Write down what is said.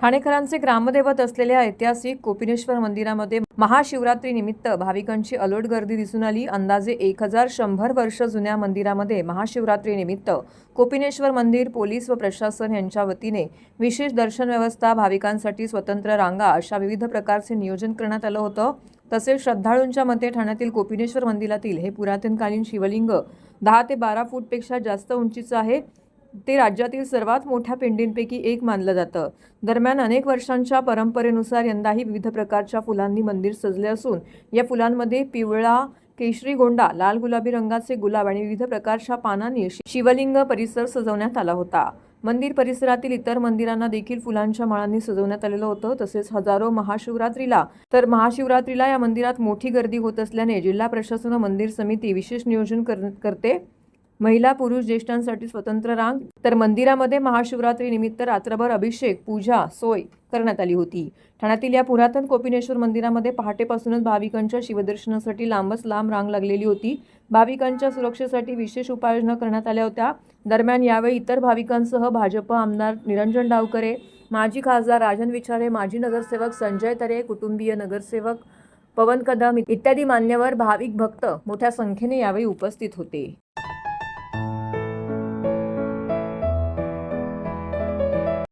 ठाणेकरांचे ग्रामदैवत असलेल्या ऐतिहासिक कोपिनेश्वर मंदिरामध्ये महाशिवरात्रीनिमित्त भाविकांची अलोट गर्दी दिसून आली। अंदाजे 1100 वर्ष जुन्या मंदिरामध्ये महाशिवरात्रीनिमित्त कोपिनेश्वर मंदिर पोलीस व प्रशासन यांच्या वतीने विशेष दर्शन व्यवस्था, भाविकांसाठी स्वतंत्र रांगा अशा विविध प्रकारचे नियोजन करण्यात आलं होतं। तसेच श्रद्धाळूंच्या मते ठाण्यातील कोपिनेश्वर मंदिरातील हे पुरातनकालीन शिवलिंग 10 ते 12 फूटपेक्षा जास्त उंचीचं आहे। ते राज्यातील सर्वात मोठ्या पिंडींपैकी एक मानलं जातं। दरम्यान अनेक वर्षांच्या परंपरेनुसार यंदाही विविध प्रकारच्या फुलांनी मंदिर सजले असून या फुलांमध्ये पिवळा, केशरी गोंडा, लाल गुलाबी रंगाचे गुलाब आणि विविध प्रकारच्या पानांनी शिवलिंग परिसर सजवण्यात आला होता। मंदिर परिसरातील इतर मंदिरांना देखील फुलांच्या माळांनी सजवण्यात आलेलं होतं। तसेच महाशिवरात्रीला या मंदिरात मोठी गर्दी होत असल्याने जिल्हा प्रशासन व मंदिर समिती विशेष नियोजन करते। महिला पुरुष ज्येष्ठांसाठी स्वतंत्र रांग, तर मंदिरामध्ये महाशिवरात्री निमित्त रात्रभर अभिषेक पूजा सोय करण्यात आली होती। ठाण्यातील या पुरातन कोपिनेश्वर मंदिरामध्ये पहाटेपासूनच भाविकांच्या शिवदर्शनासाठी लांबच लांब रांग लागलेली होती। भाविकांच्या सुरक्षेसाठी विशेष उपाययोजना करण्यात आल्या होत्या। दरम्यान यावेळी इतर भाविकांसह भाजप आमदार निरंजन डावकरे, माजी खासदार राजन विचारे, माजी नगरसेवक संजय तरे, कुटुंबीय नगरसेवक पवन कदम इत्यादी मान्यवर भाविक भक्त मोठ्या संख्येने यावेळी उपस्थित होते।